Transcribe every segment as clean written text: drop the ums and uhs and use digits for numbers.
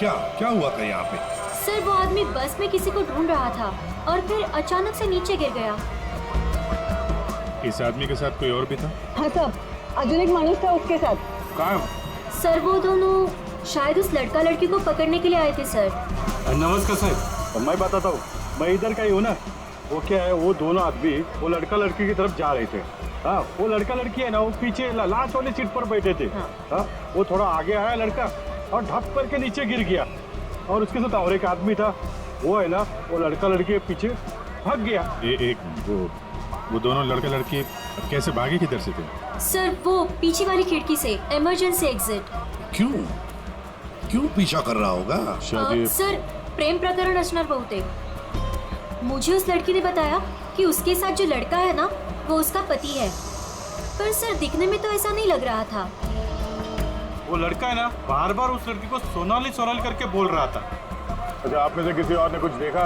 क्या क्या हुआ था यहाँ पे? सर वो आदमी बस में किसी को ढूंढ रहा था और फिर अचानक से नीचे गिर गया। इस आदमी के साथ कोई और भी था? हाँ साहब, अजून एक माणूस था उसके साथ। कहाँ? सर वो दोनों शायद उस लड़का लड़की को पकड़ने के लिए आए थे सर। नमस्कार साहब, मैं बताता हूँ, मैं इधर का ही हूँ ना। वो क्या है, वो दोनों आदमी वो लड़का लड़की की तरफ जा रहे थे। हाँ, वो लड़का लड़की है ना, वो पीछे लास्ट वाली सीट पर बैठे थे। हाँ, वो थोड़ा आगे आया लड़का और ढप करके नीचे गिर गया और उसके साथ और एक आदमी था। वो है ना, वो लड़का लड़की के पीछे भाग गया। वो दोनों लड़का लड़की कैसे भागे, किधर से थे? सर वो पीछे वाली खिड़की से, इमरजेंसी एग्जिट। क्यों क्यों पीछा कर रहा होगा? शायद सर प्रेम प्रकरण रचना बहुतेक। मुझे उस लड़की ने बताया कि उसके साथ जो लड़का है ना, वो उसका पति है। पर सर दिखने में तो ऐसा नहीं लग रहा था। वो लड़का है ना, बार बार उस लड़की को सोनाली सोनाली करके बोल रहा था। अच्छा, आप में से किसी और ने कुछ देखा?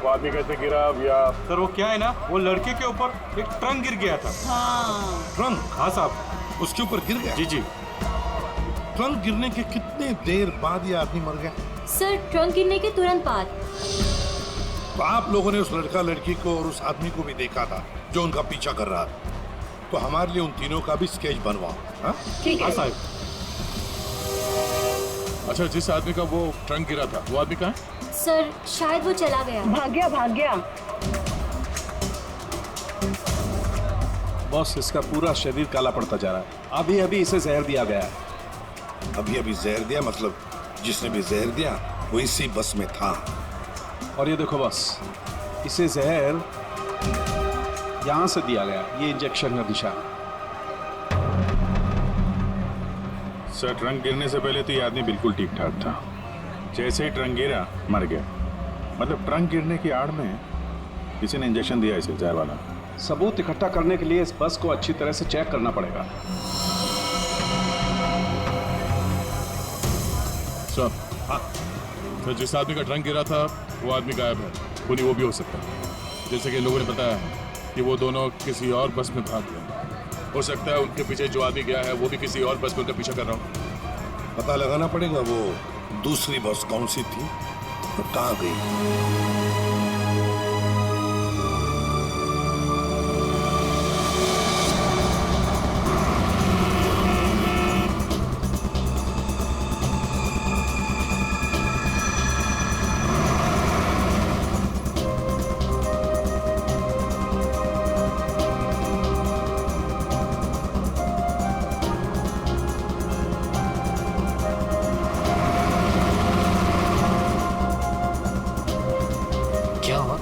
वो आदमी कैसे गिरा या? सर वो क्या है ना, वो लड़के के ऊपर एक ट्रंक गिर गया था। ट्रंक? हाँ साहब, उसके ऊपर गिर गया? जी। ट्रंक गिरने के कितने देर बाद ये आदमी मर गया? सर ट्रंक गिरने के तुरंत बाद। तो आप लोगों ने उस लड़का लड़की को और उस आदमी को भी देखा था जो उनका पीछा कर रहा था। तो हमारे लिए उन तीनों का भी स्केच बनवाओ। हाँ? ठीक है साहब। अच्छा, जिस आदमी का वो ट्रंक गिरा था, वो आदमी कहाँ है? सर शायद वो चला गया। भाग गया। बॉस, इसका पूरा शरीर काला पड़ता जा रहा है। अभी अभी इसे जहर दिया गया है। अभी अभी जहर दिया? मतलब जिसने भी जहर दिया वो इसी बस में था। और ये देखो बॉस, इसे जहर यहाँ से दिया गया। ये इंजेक्शन का निशान। सर ट्रंक गिरने से पहले तो ये आदमी बिल्कुल ठीक ठाक था। जैसे ही ट्रंक गिरा, मर गया। मतलब ट्रंक गिरने की आड़ में किसी ने इंजेक्शन दिया इसे, जहर वाला। सबूत इकट्ठा करने के लिए इस बस को अच्छी तरह से चेक करना पड़ेगा। सर, हाँ, तो जिस आदमी का ट्रंक गिरा था वो आदमी गायब है। वो भी हो सकता है। जैसे कि लोगों ने बताया कि वो दोनों किसी और बस में भाग गए। हो सकता है उनके पीछे जो आदमी गया है वो भी किसी और बस में उनका पीछा कर रहा हो। पता लगाना पड़ेगा वो दूसरी बस कौन सी थी और कहाँ गई। क्या हुआ?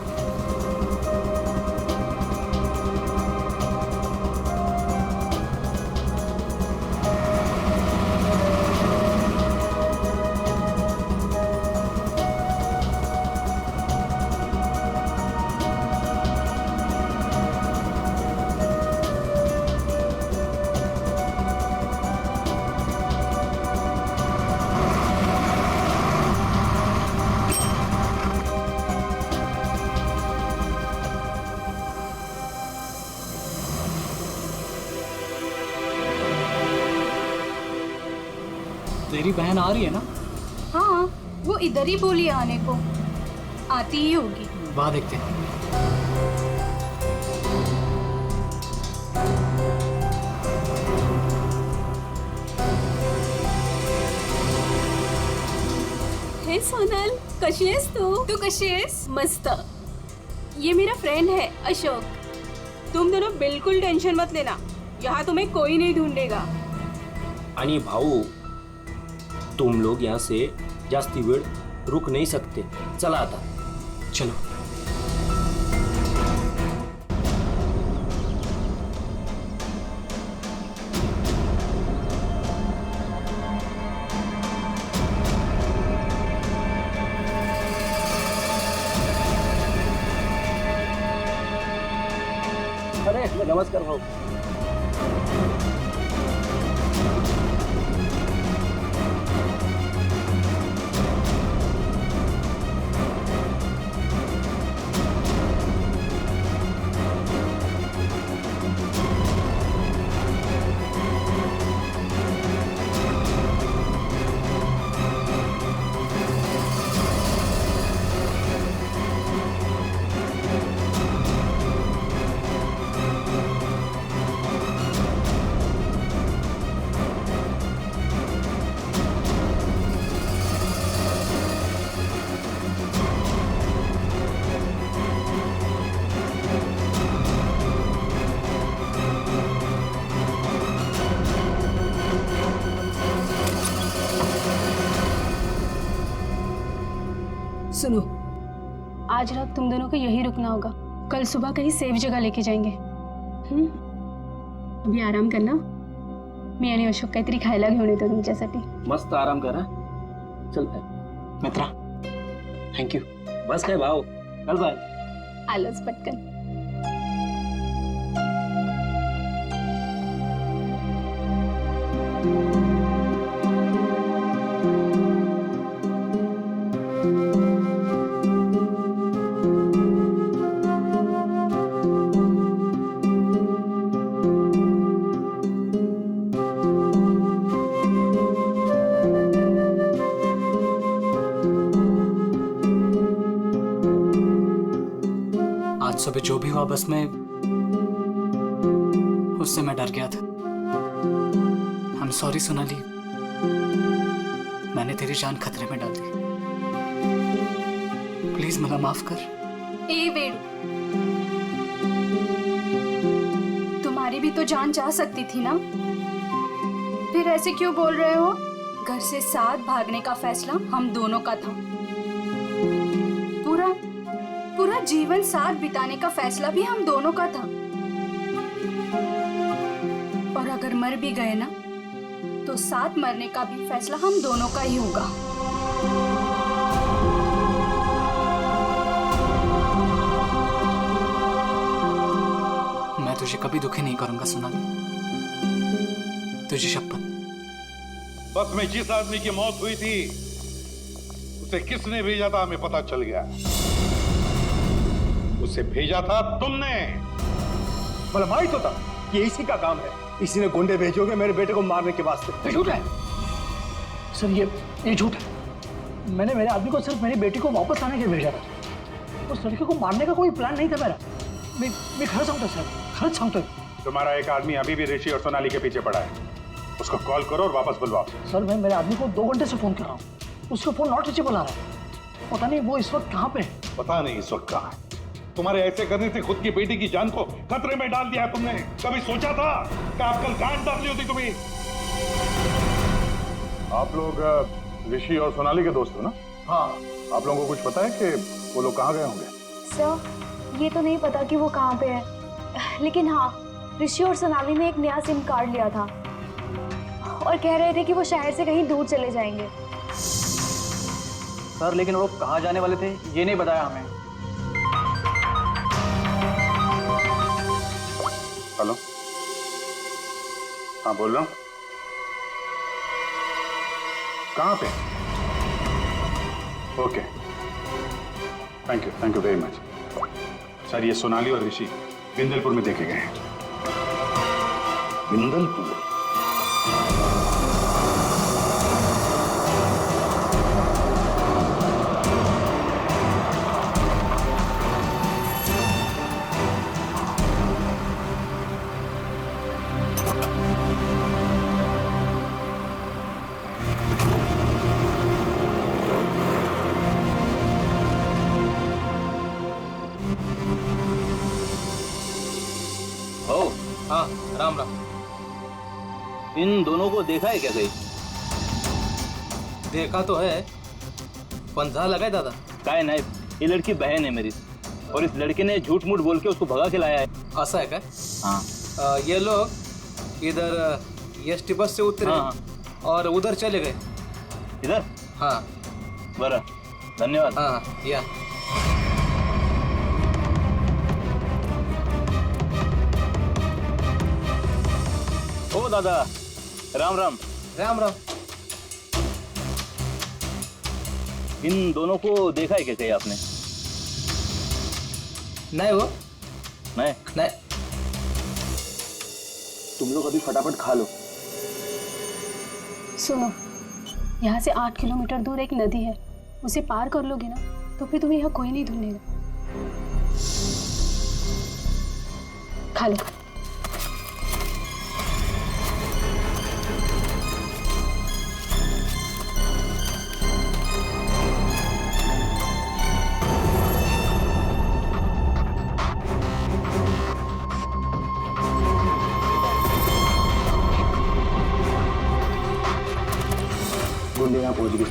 तेरी बहन आ रही है ना? हाँ, वो इधर ही बोली आने को। आती ही होगी। वहाँ देखते हैं। हे सोनल, कशी आहेस तू कशी आहेस? मस्त। ये मेरा फ्रेंड है अशोक। तुम दोनों बिल्कुल टेंशन मत लेना, यहाँ तुम्हें कोई नहीं ढूंढेगा। आणि भाऊ, तुम लोग यहाँ से जास्ती वेळ रुक नहीं सकते। चला आता। चलो। अरे नमस्कार भाऊ। सुनो, आज रात तुम दोनों को यही रुकना होगा, कल सुबह कहीं सेफ जगह लेके जाएंगे। अभी आराम करना, मी आणि अशोक काहीतरी खायला घेऊन येतो तुमच्यासाठी. मस्त आराम करा. चल मित्रा थँक्यू. बस काय भाऊ, चल बाय. आलोच पटकन. आज सुबह जो भी हुआ बस में, उससे मैं डर गया था. I'm sorry सोनाली, मैंने तेरी जान खतरे में डाल दी. प्लीज मला माफ कर. ए वेणु, तुम्हारी भी तो जान जा सकती थी ना, फिर ऐसे क्यों बोल रहे हो? घर से साथ भागने का फैसला हम दोनों का था. पूरा पूरा जीवन साथ बिताने का फैसला भी हम दोनों का था. और अगर मर भी गए ना, तो साथ मरने का भी फैसला हम दोनों का ही होगा. मैं तुझे कभी दुखी नहीं करूंगा सोनाली, तुझे शपथ. बस में जिस आदमी की मौत हुई थी उसे किसने भेजा था हमें पता चल गया. उसे भेजा था तुमने. मतलब माहित होता कि इसी का काम है. इसी ने गुंडे भेजोगे मेरे बेटे को मारने के वास्ते. झूठ है सर, ये झूठ है. मैंने मेरे आदमी को सिर्फ मेरी बेटी को वापस लाने के लिए भेजा था. उस लड़के को मारने का कोई प्लान नहीं था मेरा. मैं खरंच सांगतो सर, खरंच सांगतोय. तुम्हारा एक आदमी अभी भी ऋषि और सोनाली के पीछे पड़ा है. उसको कॉल करो और वापस बुलवाओ. सर मैं मेरे आदमी को 2 घंटे से फोन कर रहा हूँ, उसका फोन नॉट रीचेबल आ रहा है. पता नहीं वो इस वक्त कहाँ पे है. पता नहीं इस वक्त कहाँ है. तुम्हारे ऐसे करने से खुद की बेटी की जान को खतरे में डाल दिया तुमने. कभी सोचा था कि आप कल गांठ डाली होती तुम्हें? आप लोग ऋषि और सोनाली के दोस्त हो ना? हाँ. आप लोगों को कुछ पता है कि वो लोग कहाँ गए होंगे? सर ये तो नहीं पता कि वो कहाँ पे है, लेकिन हाँ ऋषि और सोनाली ने एक नया सिम कार्ड लिया था और कह रहे थे कि वो शहर से कहीं दूर चले जाएंगे. सर लेकिन वो कहाँ जाने वाले थे ये नहीं बताया हमें. हेलो, हाँ बोल रहा हूँ. कहाँ पे? Okay, thank you very much. Sir ये सोनाली और ऋषि बिंदलपुर में देखे गए हैं. बिंदलपुर? हाँ राम राम. इन दोनों को देखा है क्या कहीं? देखा तो है, पण झालं काय दादा? काय नाही, ये लड़की बहन है मेरी और इस लड़के ने झूठ मूठ बोल के उसको भगा के लाया है. असं आहे काय? हाँ. ये लोग इधर एसटी बस से उतरे और उधर चले गए. इधर? हाँ. बरं, धन्यवाद. हाँ या. ओ दादा, राम राम. राम राम. इन दोनों को देखा है क्या कहीं आपने? नहीं हो? नहीं. नहीं. तुम लोग अभी फटाफट खा लो. सुनो, यहाँ से 8 किलोमीटर दूर एक नदी है, उसे पार कर लोगे ना तो फिर तुम्हें यहाँ कोई नहीं ढूंढेगा. खा लो. गुंडे यहाँ पहुंच गए.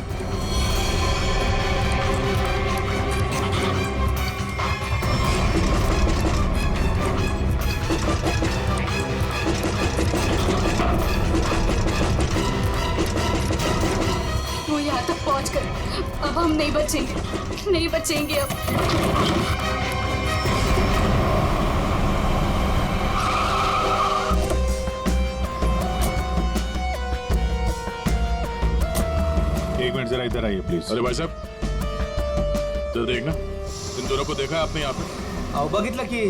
यहाँ तक पहुँचकर अब हम नहीं बचेंगे, नहीं बचेंगे अब। एक मिनट जरा इधर आइए प्लीज। अरे भाई साहब, तो देखना, इन दोनों को देखा है आपने यहाँ पे? आओ बघितलं की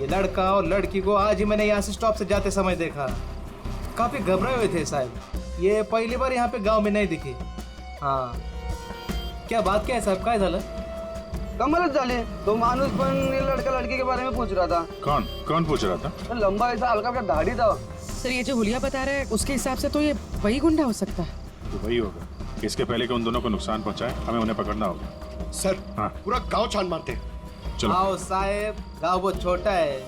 ये लड़का और लड़की को आज ही मैंने यहाँ से स्टॉप से जाते समय देखा। काफी घबराए हुए थे साहब। ये पहली बार यहाँ पे गांव में नहीं दिखी। हाँ, क्या बात क्या है साहब, काय झालं? कमालच झाली। तो माणूस पण ये लड़का लड़की के बारे में पूछ रहा था। कौन कौन पूछ रहा था? लंबा ऐसा हल्का का दाढ़ी था। सर ये जो हुलिया बता रहा है उसके हिसाब से तो ये वही गुंडा हो सकता है। तो वही होगा। इसके पहले कि उन दोनों को नुकसान पहुंचाए, हमें उन्हें पकड़ना होगा। सर हाँ, पूरा गांव छान मारते। चलो। आओ साहब, गांव बहुत छोटा है।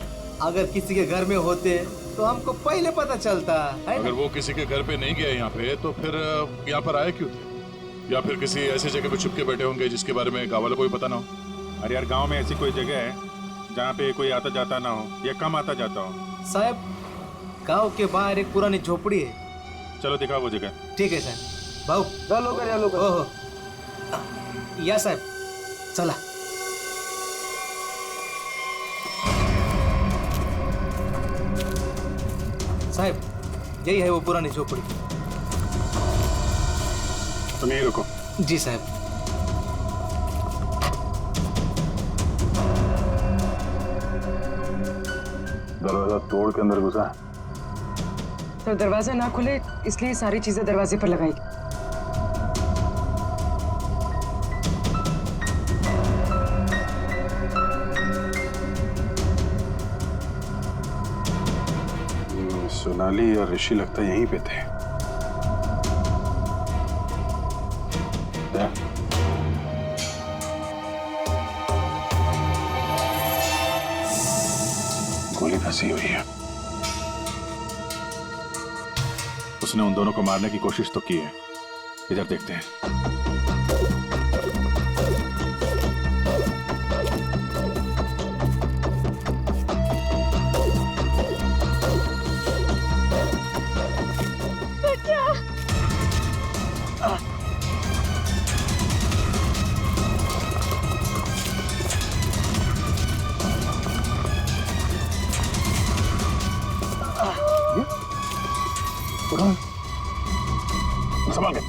अगर किसी के घर में होते तो हमको पहले पता चलता है। अगर वो किसी के घर पे नहीं गया यहाँ पे तो फिर यहाँ पर आए क्यों थे? या फिर किसी ऐसी जगह पे छुप के बैठे होंगे जिसके बारे में गाँव वालों को भी पता ना हो। अरे यार, गांव में ऐसी कोई जगह है जहाँ पे कोई आता जाता ना हो या कम आता जाता हो? साहब, गांव के बाहर एक पुरानी झोपड़ी है। चलो दिखाओ वो जगह। ठीक है साहब। भाऊ ओहो, या साहब चला। साहब, यही है वो पुरानी झोपड़ी। तुम यहीं रुको। जी साहब। दरवाजा तोड़ के अंदर घुसा। सर दरवाजा ना खुले इसलिए सारी चीजें दरवाजे पर लगाई। सोनाली और ऋषि लगता यहीं पे थे। गोली फंसी हुई है। उसने उन दोनों को मारने की कोशिश तो की है। इधर देखते हैं। संभाल के।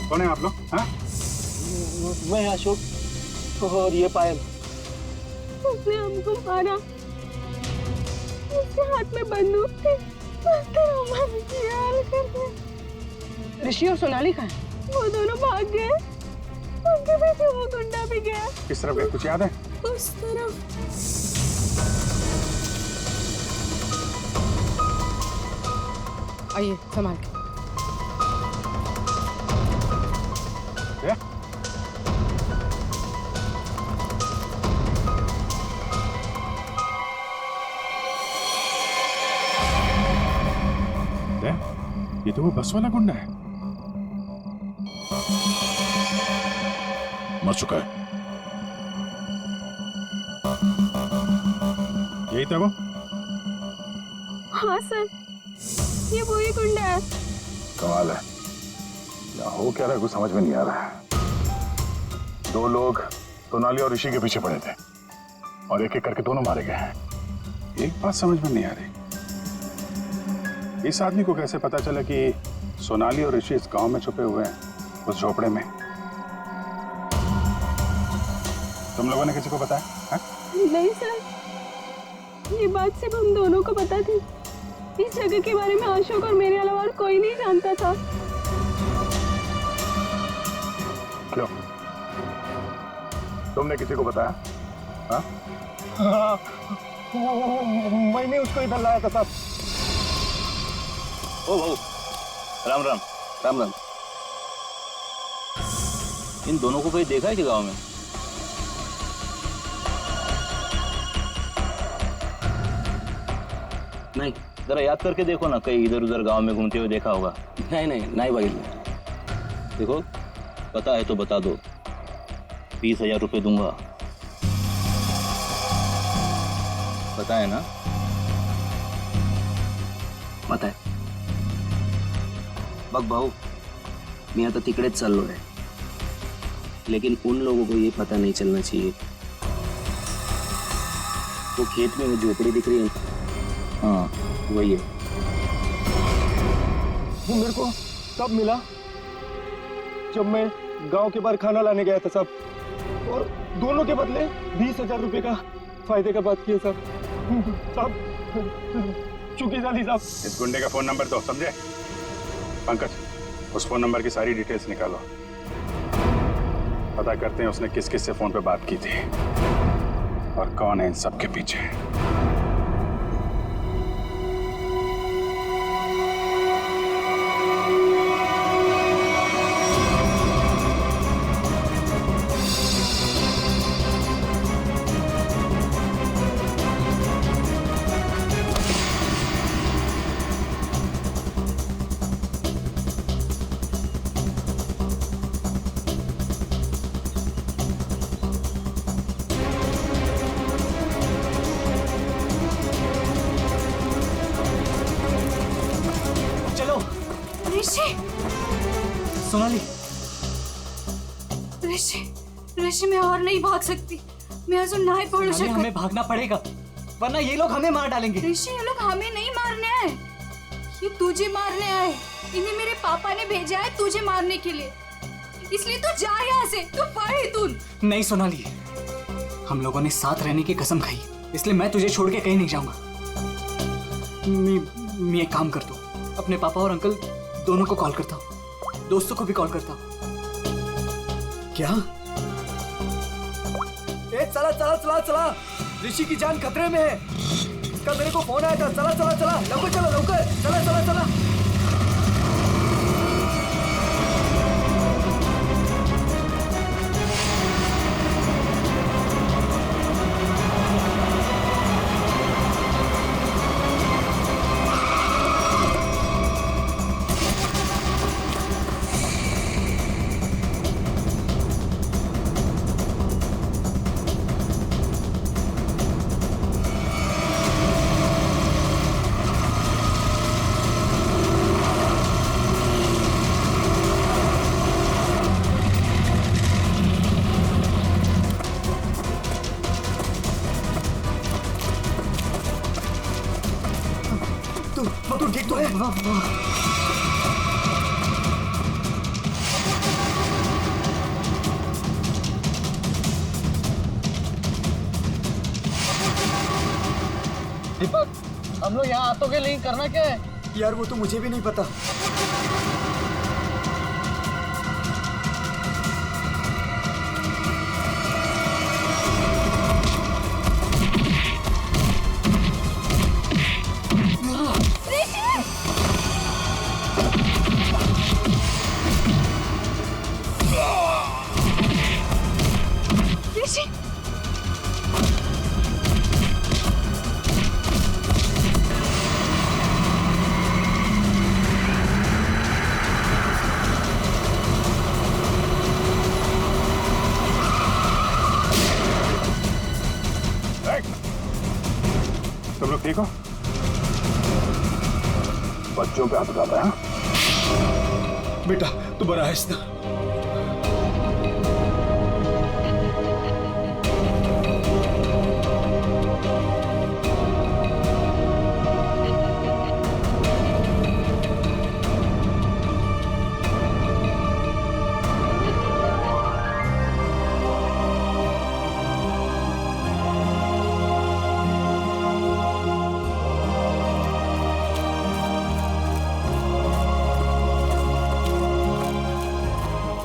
कौन है आप लोग? हाँ? मैं अशोक और ये पायल। उसने हमको मारा। उसके हाथ में बंदूक थी। ऋषि और सोनाली कहाँ है? वो दोनों भाग गए। उनके पीछे वो गुंडा भी गया। किस तरफ गए, कुछ याद है? उस तरफ। आइए संभाल के। ये तो वो बस वाला गुंडा है। मर चुका है। यही था वो? हाँ सर, ये वही गुंडा है। कमाल है, या हो क्या रहा है कुछ समझ में नहीं आ रहा है। दो लोग सोनाली और ऋषि के पीछे पड़े थे और एक एक करके दोनों मारे गए हैं। एक बात समझ में नहीं आ रही, इस आदमी को कैसे पता चला कि सोनाली और ऋषि इस गांव में छुपे हुए हैं, उस झोपड़े में? तुम लोगों ने किसी को बताया? हाँ? नहीं सर, ये बात सिर्फ हम दोनों को पता थी। इस जगह के बारे में अशोक और मेरे अलावा और कोई नहीं जानता था। क्यों? तुमने किसी को बताया? हाँ? हाँ, मैंने उसको इधर लाया था साहब। ओ भाऊ, राम राम। राम राम। इन दोनों को कहीं देखा है कि गांव में? नहीं, जरा याद करके देखो ना, कहीं इधर उधर गांव में घूमते हुए देखा होगा। नहीं नहीं नहीं भाई, देखो पता है तो बता दो, 20,000 रुपये दूंगा। पता है ना? पता है। बघ भाऊ, मी आता तिकडेच चाललोय, लेकिन उन लोगों को ये पता नहीं चलना चाहिए। वो खेत में वो झोपड़ी दिख रही है, हाँ वही है। वो मेरे को तब मिला जब मैं गांव के बाहर खाना लाने गया था साहब, और दोनों के बदले 20,000 रुपए का फायदे का बात किया साहब। चुकी जाली साहब। इस गुंडे का फोन नंबर दो, समझे? पंकज, उस फोन नंबर की सारी डिटेल्स निकालो, पता करते हैं उसने किस किस से फोन पे बात की थी और कौन है इन सब के पीछे। सोनाली, ऋषि मैं और नहीं भाग सकती, मैं अजून नहीं पळू शकत। हमें भागना पड़ेगा, वरना ये लोग हमें मार डालेंगे। ऋषि, ये लोग हमें नहीं मारने आए, ये तुझे मारने आए। इन्हें मेरे पापा ने भेजा है तुझे मारने के लिए, इसलिए तू जा यहाँ से, तू पढ़ इथून। नहीं सोनाली, हम लोगों ने साथ रहने की कसम खाई, इसलिए मैं तुझे छोड़ के कहीं नहीं जाऊंगा। मैं एक काम करता हूँ, अपने पापा और अंकल दोनों को कॉल करता हूँ, दोस्तों को भी कॉल करता हूँ। क्या? चला चला चला चला, ऋषि की जान खतरे में है। इसका मेरे को फोन आया था। चला चला चला, लवकर चला, लवकर चला चला चला। तू ठीक तो है? दीपक, हम लोग यहाँ आतों के लिए करना क्या है? यार वो तो मुझे भी नहीं पता। तुम लोग ठीक हो? बच्चों पे हाथ उठाता है? बेटा तू बड़ा है इसना।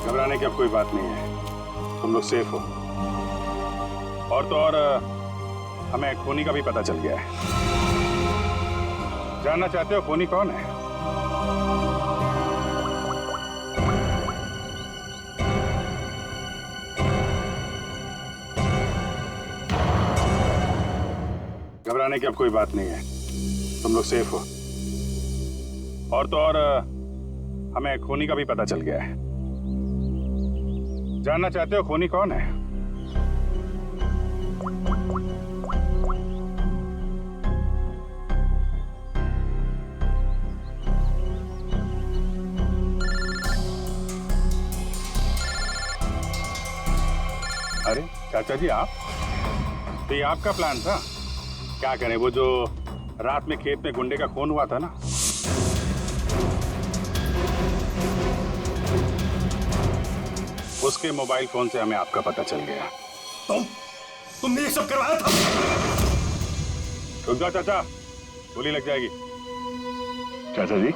घबराने की अब कोई बात नहीं है, तुम लोग सेफ हो। और तो और हमें खूनी का भी पता चल गया है। जानना चाहते हो खूनी कौन है? घबराने की अब कोई बात नहीं है, तुम लोग सेफ हो। और तो और हमें खूनी का भी पता चल गया है। जानना चाहते हो खूनी कौन है? चाचा जी आप, तो ये आपका प्लान था? क्या करें, वो जो रात में खेत में गुंडे का खून हुआ था ना, उसके मोबाइल फोन से हमें आपका पता चल गया। तुमने ये सब करवाया था? रुक जाओ चाचा, गोली लग जाएगी। चाचा जी,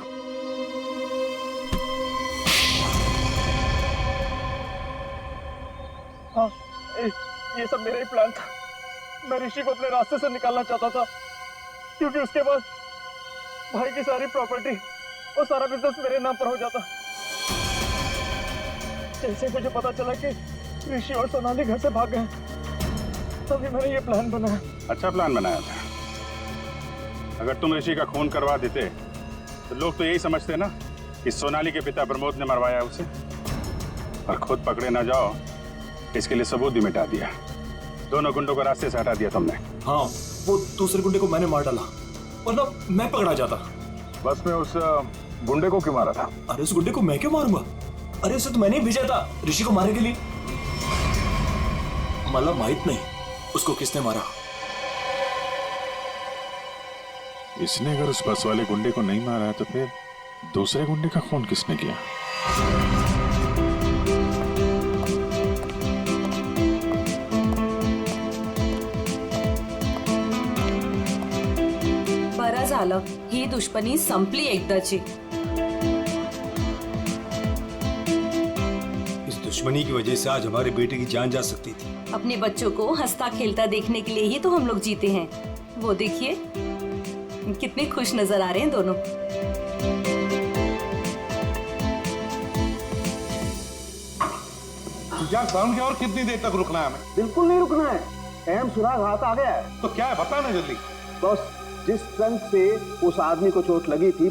हाँ, ये सब मेरा ही प्लान था। मैं ऋषि को अपने रास्ते से निकालना चाहता था, क्योंकि उसके बाद भाई की सारी प्रॉपर्टी और सारा बिजनेस मेरे नाम पर हो जाता। जैसे मुझे पता चला कि ऋषि और सोनाली घर से भाग गए, तभी मैंने ये प्लान बनाया। अच्छा प्लान बनाया था। अगर तुम ऋषि का खून करवा देते तो लोग तो यही समझते ना कि सोनाली के पिता प्रमोद ने मरवाया उसे, और खुद पकड़े ना जाओ इसके लिए सबूत भी मिटा दिया। दोनों गुंडों को रास्ते से हटा दिया तुमने। हाँ, वो दूसरे गुंडे को मैंने मार डाला, वरना मैं पकड़ा जाता। बस में उस गुंडे को क्यों मारा था? अरे उस गुंडे को मैं क्यों मारूंगा? अरे उसे तो मैंने ही भेजा था ऋषि को मारने के लिए। मतलब माहित नहीं उसको किसने मारा। इसने अगर उस बस वाले गुंडे को नहीं मारा है तो फिर दूसरे गुंडे का खून किसने किया? बरं झालं, ही दुश्मनी संपली एकदाची। इस दुश्मनी की वजह से आज हमारे बेटे की जान जा सकती थी। अपने बच्चों को हंसता खेलता देखने के लिए ही तो हम लोग जीते हैं। वो देखिए कितने खुश नजर आ रहे हैं दोनों। यार साउंड क्या, और कितनी देर तक रुकना है हमें? बिल्कुल नहीं रुकना है, अहम सुराग हाथ आ गया है। तो क्या है, बता ना जल्दी। बस जिस ट्रंक से उस आदमी को चोट लगी थी,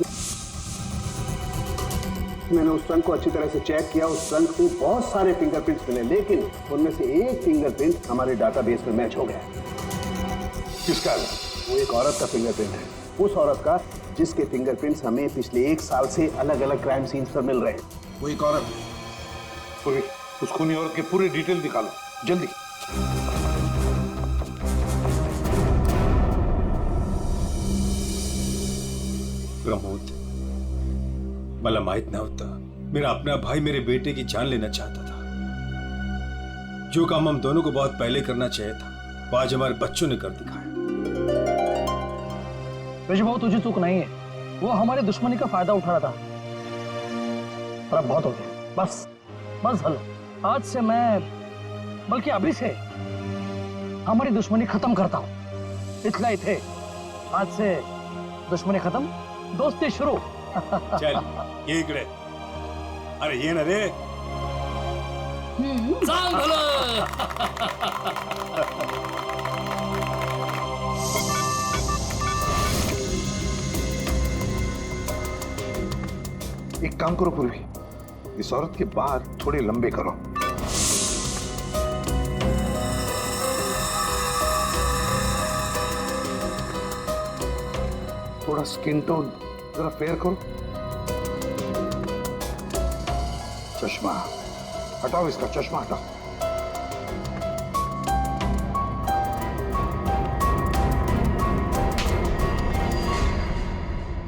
मैंने उस ट्रंक को अच्छी तरह से चेक किया। उस ट्रंक पे बहुत सारे फिंगरप्रिंट्स मिले, लेकिन उनमें से एक फिंगरप्रिंट हमारे डाटाबेस में मैच हो गया। किसका? वो एक औरत का फिंगरप्रिंट है, उस औरत का जिसके फिंगरप्रिंट्स हमें पिछले 1 साल से अलग अलग क्राइम सीन्स पर मिल रहे हैं। वो एक औरत, पूरी उस खूनी औरत के पूरे डिटेल निकालो जल्दी। प्रमोद, मला माहित नव्हता मेरा अपना भाई मेरे बेटे की जान लेना चाहता था। जो काम हम दोनों को बहुत पहले करना चाहिए था, वो आज हमारे बच्चों ने कर दिखाया। ऋषि भाऊ, तुझे चूक नहीं है, वो हमारी दुश्मनी का फायदा उठा रहा था। पर अब बहुत हो गया, बस बस हलो। आज से मैं, बल्कि अभी से हमारी दुश्मनी खत्म करता हूँ। इतना ही थे, आज से दुश्मनी खत्म, दोस्ती शुरू। चल ये इकडे, अरे ये ना रे। चाल भलं। एक काम करो पूर्वी, इस औरत के बाल थोड़े लंबे करो। थोड़ा स्किन टोन जरा फेयर करो। चश्मा हटाओ, इसका चश्मा हटाओ।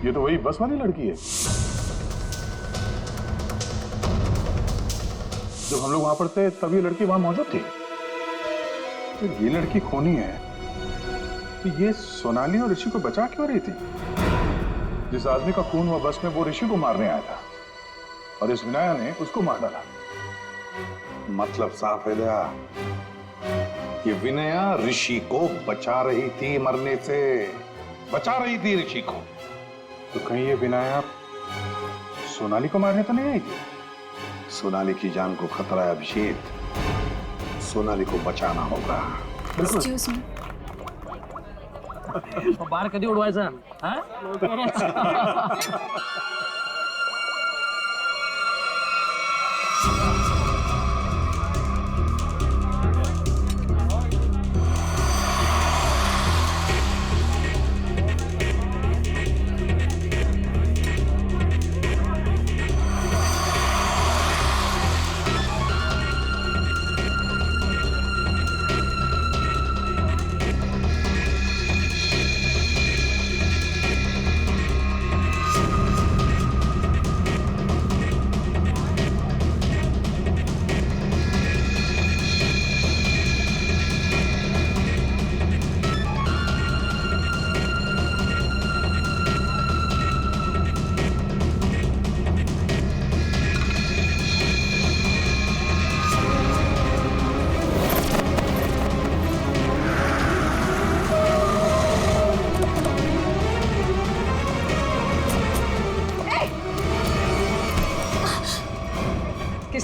ये तो वही बस वाली लड़की है जब हम लोग वहां पर थे, तब ये लड़की वहां मौजूद थी। तो ये लड़की खूनी है, तो ये सोनाली और ऋषि को बचा क्यों रही थी? जिस आदमी का खून हुआ बस में, वो ऋषि को मारने आया था और इस विनाया ने उसको मार डाला। मतलब साफ है दया, ये विनया ऋषि को बचा रही थी मरने से, बचा रही थी ऋषि को। तो कहीं ये विनाया सोनाली को मारने तो नहीं आई थी? सोनाली की जान को खतरा है अभिषेक, सोनाली को बचाना होगा। एक्सक्यूज मी, बार कधी उडवायचा?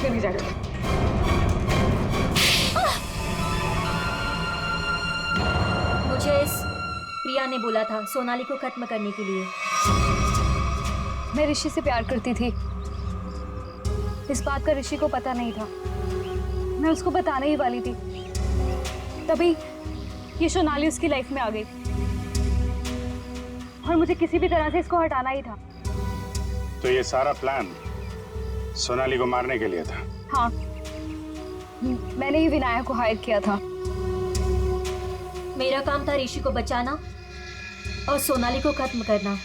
इसमें नहीं जाएगा। मुझे प्रिया ने बोला था सोनाली को खत्म करने के लिए। मैं ऋषि से प्यार करती थी, इस बात का ऋषि को पता नहीं था। मैं उसको बताने ही वाली थी, तभी ये सोनाली उसकी लाइफ में आ गई और मुझे किसी भी तरह से इसको हटाना ही था। तो ये सारा प्लान सोनाली को मारने के लिए था? हाँ, मैंने ही विनायक को हायर किया था। मेरा काम था ऋषि को बचाना और सोनाली को खत्म करना,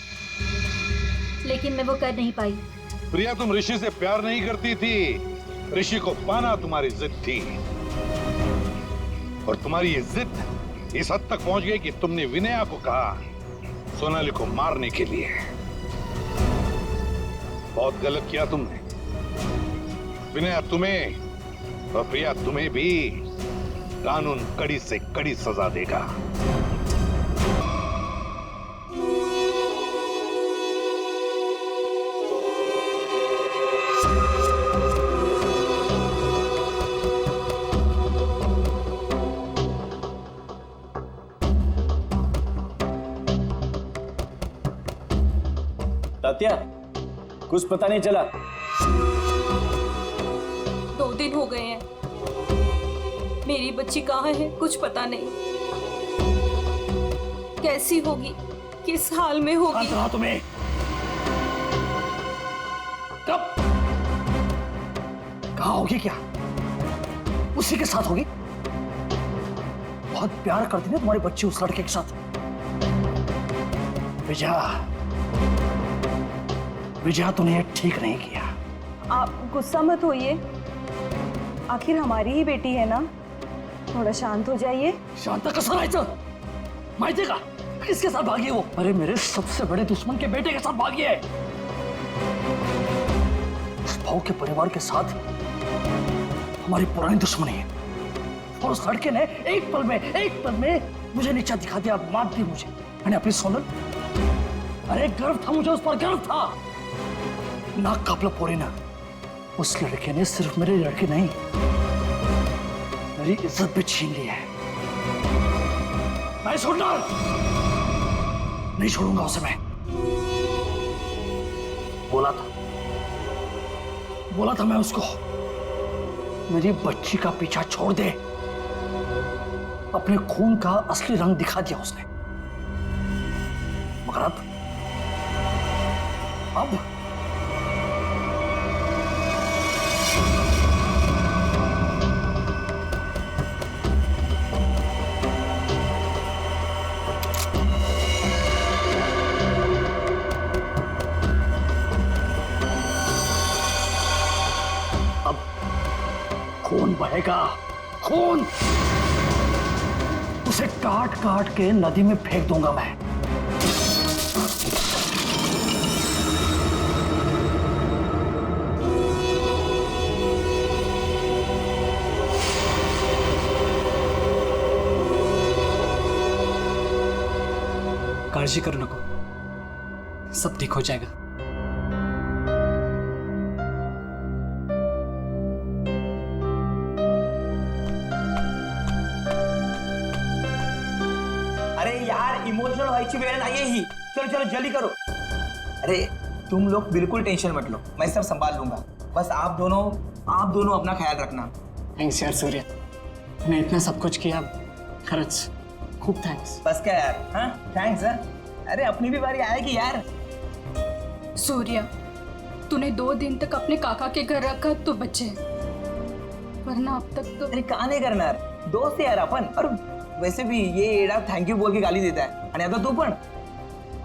लेकिन मैं वो कर नहीं पाई। प्रिया, तुम ऋषि से प्यार नहीं करती थी, ऋषि को पाना तुम्हारी जिद थी। और तुम्हारी ये जिद इस हद तक पहुंच गई कि तुमने विनया को कहा सोनाली को मारने के लिए। बहुत गलत किया तुमने। विनया तुम्हें और प्रिया तुम्हें भी कानून कड़ी से कड़ी सजा देगा। तात्या, कुछ पता नहीं चला। 2 दिन हो गए हैं, मेरी बच्ची कहाँ है कुछ पता नहीं। कैसी होगी, किस हाल में होगी? कहा तुम्हें कब कहा होगी? क्या उसी के साथ होगी? बहुत प्यार करती है तुम्हारी बच्ची उस लड़के के साथ। विजया तूने ठीक नहीं किया। आप गुस्सा मत होइए, आखिर हमारी ही बेटी है ना, थोड़ा शांत हो जाइए। शांता कसं राहायचं? माहितीये का किसके साथ भागी है वो? अरे मेरे सबसे बड़े दुश्मन के बेटे के साथ भागी है। उस भाव के परिवार के साथ हमारी पुरानी दुश्मनी है और उस लड़के ने एक पल में मुझे नीचा दिखा दिया, मार दी मुझे। मैंने अपनी सोनल, अरे गर्व था मुझे, उस पर गर्व था। नाक कापला पोरी ना। उस लड़के ने सिर्फ मेरे लड़के नहीं, मेरी इज्जत भी छीन ली है। मैं नहीं छोड़ूंगा उसे। मैं बोला था मैं उसको, मेरी बच्ची का पीछा छोड़ दे। अपने खून का असली रंग दिखा दिया उसने। मगर अब खून बहेगा, खून। उसे काट काट के नदी में फेंक दूंगा मैं। काळजी करू नको, सब ठीक हो जाएगा। इमोशनल व्हायची वेळ नाहीये ही। चलो चलो जल्दी करो। अरे तुम लोग बिल्कुल टेंशन मत लो, मैं सब संभाल लूंगा। बस आप दोनों अपना ख्याल रखना। थैंक्स यार सूर्य, तूने इतना सब कुछ किया, खरंच खूब थैंक्स। बस क्या यार, हाँ थैंक्स। अरे अपनी भी बारी आएगी यार। सूर्य, तूने 2 दिन तक अपने काका के घर रखा तो बचे, वरना अब तक तो। अरे का नाही करणार, दोस्त है यार अपन। और वैसे भी ये एड़ा थैंक यू बोल के गाली देता है। और आता तू पण।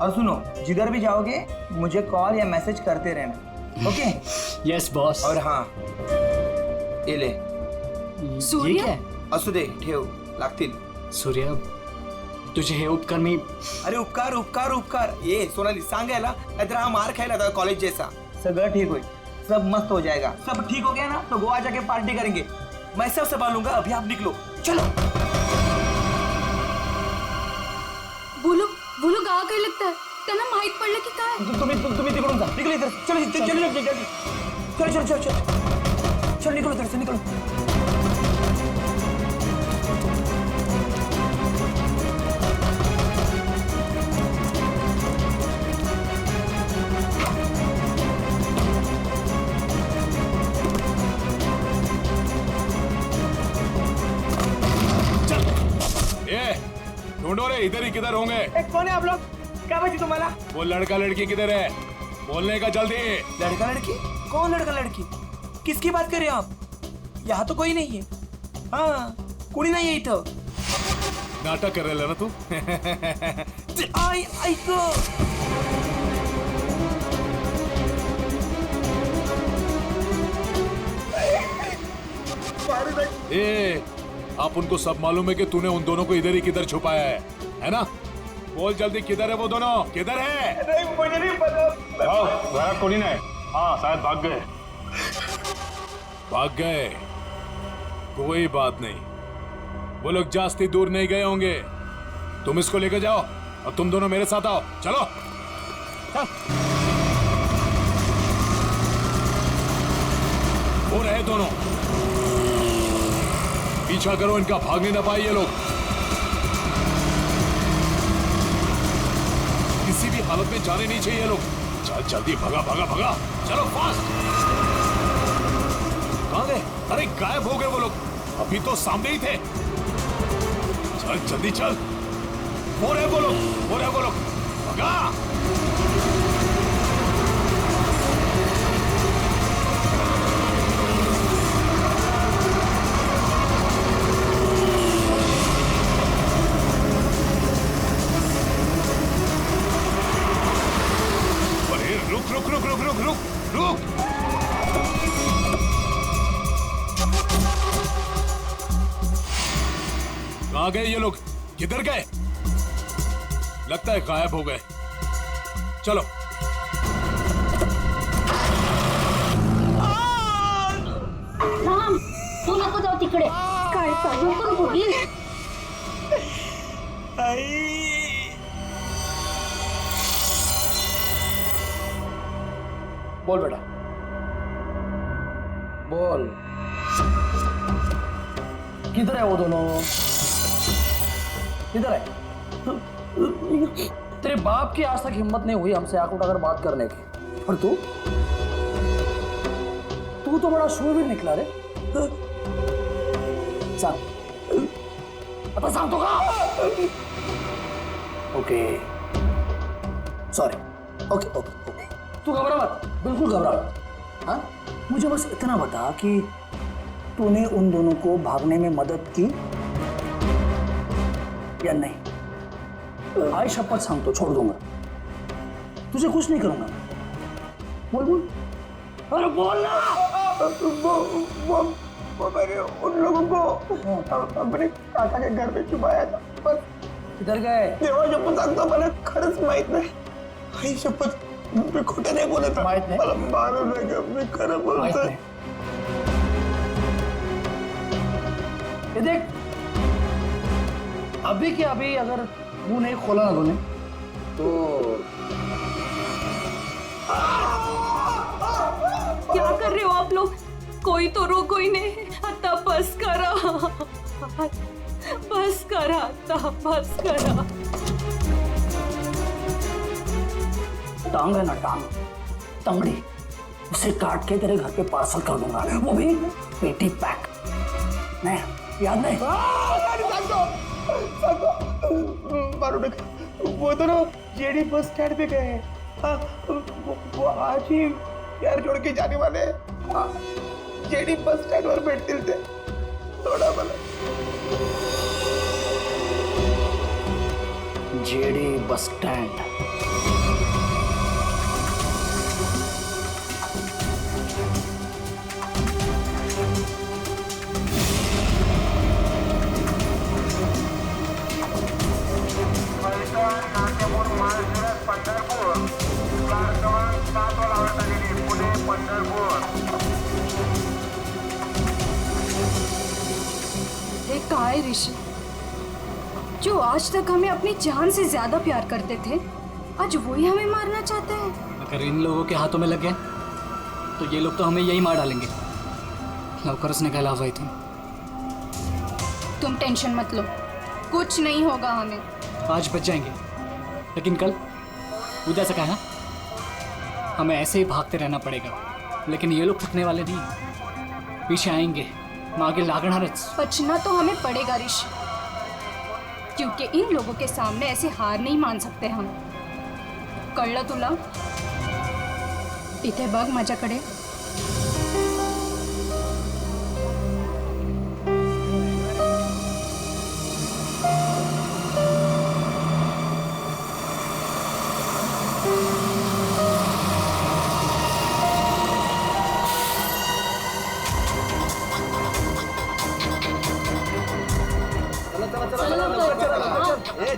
और सुनो, जिधर भी जाओगे मुझे कॉल या मैसेज करते रहना, ओके? Yes boss. और हाँ, ये ले सूर्य, असू दे, ठेव, लागतील। सूर्य, तुझे हे उपकार मी। अरे उपकार उपकार उपकार, ये सोनाली सांगायला, नाहीतर हा मार खायला था कॉलेज जैसा। सगळं ठीक होईल, सब मस्त हो जाएगा। सब ठीक हो गया ना तो गोवा जाके पार्टी करेंगे। मैं सब संभालूंगा, अभी आप निकलो, चलो। बोलो गावाकडे लगता है, त्यांना माहित पडलं की काय? तुम्ही तिकडून जा, निघले इधर। चलो चलो चलो चलो चलो चलो चलो। चल निकलो इधर से निकलो। ढूंढो रे, इधर ही किधर होंगे। कौन है आप लोग? क्या बची तुम्हारा? वो लड़का लड़की किधर है? बोलने का जल्दी। लड़का लड़की? कौन लड़का लड़की? किसकी बात कर रहे हो आप? यहाँ तो कोई नहीं है। हाँ, कुड़ी नहीं है इथं। नाटक कर रहे ना तू? आई आई तो ए, आप उनको सब मालूम है कि तूने उन दोनों को इधर ही किधर छुपाया है ना? बोल जल्दी, किधर है वो दोनों? किधर है? नहीं, मुझे नहीं पता। घर कोई नहीं। हाँ, शायद भाग गए। भाग गए? कोई बात नहीं, वो लोग जास्ती दूर नहीं गए होंगे। तुम इसको लेकर जाओ और तुम दोनों मेरे साथ आओ। चलो चल। वो रहे दोनों, पीछा करो इनका, भागने ना पाए ये लोग। किसी भी हालत में जाने नहीं चाहिए ये लोग। चल जल्दी, भगा भगा भगा, चलो फास्ट। कहां गए? अरे गायब हो गए वो लोग, अभी तो सामने ही थे। चल जल्दी चल। वो रहे वो लोग, भगा। रुक। कहां गए ये लोग? किधर गए? लगता है गायब हो गए। चलो राम, तू नको जाऊ तिकडे। काय चालू करू बघी? बोल बेटा, बोल, किधर है वो दोनों? किधर है? तेरे बाप की आज तक हिम्मत नहीं हुई हमसे आंख उठाकर बात करने की, और तू तो बड़ा शूरवीर निकला रे। सांग, आता सांगतो का? Okay, sorry. ओके, तू घबरा मत, बिल्कुल घबरा मत। हाँ, मुझे बस इतना बता कि तूने उन दोनों को भागने में मदद की या नहीं? आई शपथ सांगतो, छोड़ दूंगा, तुझे कुछ नहीं करूंगा। बोल, अरे बोल ना। वो मैंने उन लोगों को अपने काका के घर में छुपाया था, पर किधर गए? देवा शपथ सांगतो, मला खरंच माहित नाही। आई शपथ, मी खोटं नाही बोलत। मला मारू नका, मी खरं बोलतोय। ये देख, अभी के अभी अगर मुंह नहीं खोला ना तूने तो क्या कर रहे हो आप लोग? कोई तो रोको ही नहीं। आता बस करा, बस करा, आता बस करा। टांग है ना, टांग, तंगड़ी, उसे काट के तेरे घर पे पार्सल कर दूंगा, वो भी पेटी पैक। नहीं, याद नहीं? मारू नका। वो दोनों जेडी बस स्टैंड पे गए हैं। वो आज ही यार जोड़ के जाने वाले हैं। जेडी बस स्टैंड वर भेटतील ते। थोडा मला जेडी बस स्टैंड। कहा है ऋषि, जो आज तक हमें अपनी जान से ज्यादा प्यार करते थे, आज वही हमें मारना चाहते हैं। अगर इन लोगों के हाथों में लग गए तो ये लोग तो हमें यही मार डालेंगे। लवकरच निघायला हवं इथून. तुम टेंशन मत लो, कुछ नहीं होगा हमें. आज बच जाएंगे, लेकिन कल उद्याचं काय ना, हमें ऐसे ही भागते रहना पड़ेगा. लेकिन ये लोग थकने वाले नहीं, पीछे आएंगे, मागे लागणारच. बचना तो हमें पड़ेगा ऋषि, क्योंकि इन लोगों के सामने ऐसे हार नहीं मान सकते हम. कळलं तुला? इथे बघ माझ्याकडे.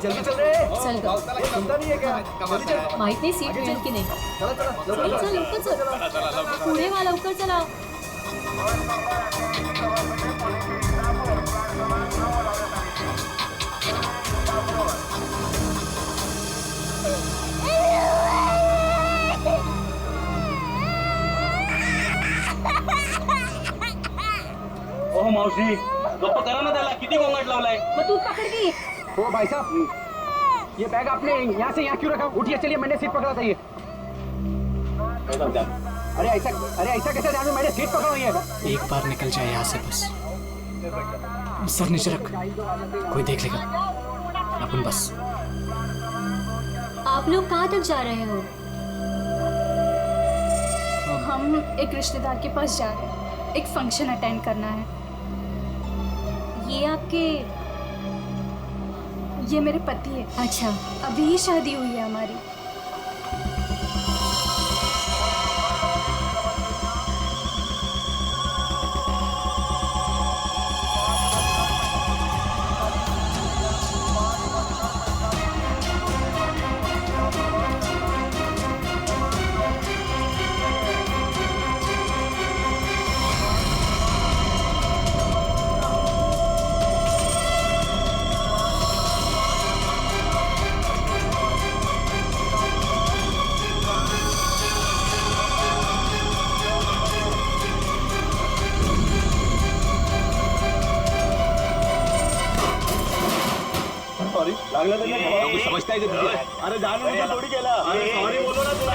जल्दी चल रे. चल ग. सुनता नहीं है क्या? माहित नाही सीट मिळेल की नाही. चला चला चल लवकर चल. पुढे वा, लवकर चला. ओह मावशी, गप्प करा ना त्याला, किती गोंगाट लावलाय. मग तू पकड़ की. ओ भाई साहब, ये बैग आपने यहाँ से यहाँ क्यों रखा? उठिए, चलिए, मैंने सीट पकड़ा था ये. अरे ऐसा कैसे ध्यान में? मैंने सीट पकड़ा हुई है. एक बार निकल जाए यहाँ से बस. सर नीचे रख, कोई देख लेगा. अपन बस. आप लोग कहाँ तक जा रहे हो? हम एक रिश्तेदार के पास जा रहे हैं, एक फंक्शन अटेंड करना है. ये मेरे पति है. अच्छा. अभी ही शादी हुई है हमारी. लागलं तर नाही. समजताय का तुझे? अरे जाणून थोडी केला. सॉरी बोलो ना तुला.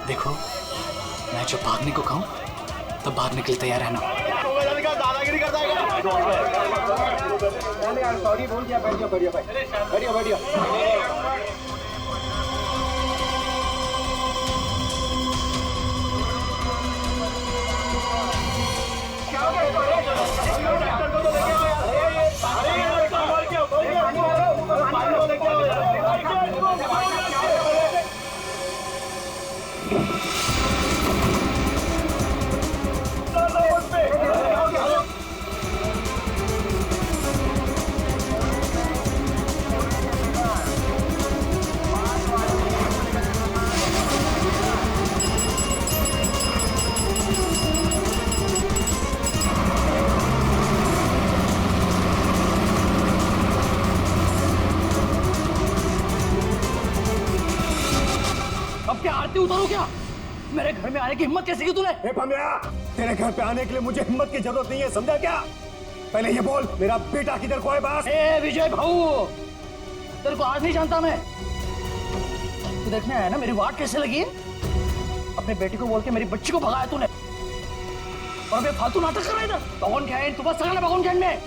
देखो, मैं जब भागने को कहूँ तब भागने के लिए तैयार रहना. दादागिरी करता है. सॉरी बोल दिया. बैठ जाओ, बैठिए. उतारो क्या? मेरे घर में आने की हिम्मत कैसे की तूने? तेरे घर पे आने के लिए मुझे हिम्मत की जरूरत नहीं है, समझा क्या? पहले ये बोल, मेरा बेटा किधर को है? बस. विजय भाऊ, तेरे को आज नहीं जानता मैं. तू देखने आया ना मेरी वाट कैसे लगी है? अपने बेटी को बोल के मेरी बच्ची को भगाया तूने, और अबे फालतू नाटक कर रहा है इधर. भगवान खेन, तू बस सगळं ना भगवान खेन में.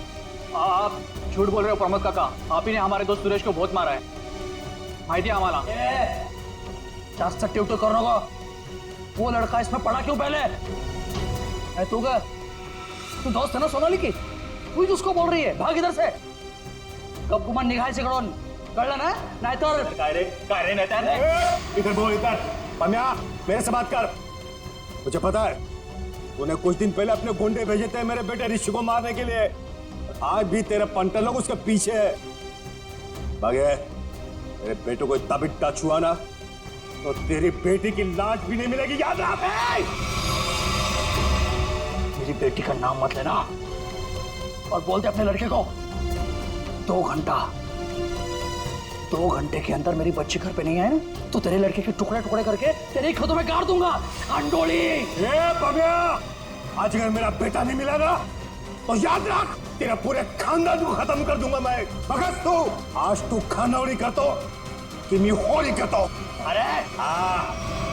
आप झूठ बोल रहे हो प्रमोद काका. आप ही ने हमारे दोस्त सुरेश को बहुत मारा है, माहिती है आम्हाला. जास्त टिवटो करू नको. वो लड़का इसमें पड़ा क्यों पहले? तू का तू दोस्त है ना सोनाली की, तू उसको बोल रही है भाग इधर से. कब गुमान निघायचे कडून, कळलं ना? नाहीतर काय रे नाहीतर. इधर बोल, इधर. पम्या, मेरे से बात कर. मुझे पता है तूने कुछ दिन पहले अपने गुंडे भेजे थे मेरे बेटे ऋषि को मारने के लिए. आज भी तेरे पंटर लोग उसके पीछे है. भागे. मेरे बेटे को इतना भी टच हुआ ना तो तेरी बेटी की लाश भी नहीं मिलेगी, याद रख. मेरी बेटी का नाम मत लेना, और बोलते अपने लड़के को 2 घंटा 2 घंटे के अंदर मेरी बच्ची घर पे नहीं आए ना तो तेरे लड़के के टुकड़े टुकड़े करके तेरे ही खेतों में गाड़ दूंगा। अंडोली पमिया, आज अगर मेरा बेटा नहीं मिला ना तो याद रख तेरा पूरे खानदान को खत्म कर दूंगा मैं। भगत तू आज तू खानौड़ी करतो कि मैं होली करतो। अरे हाँ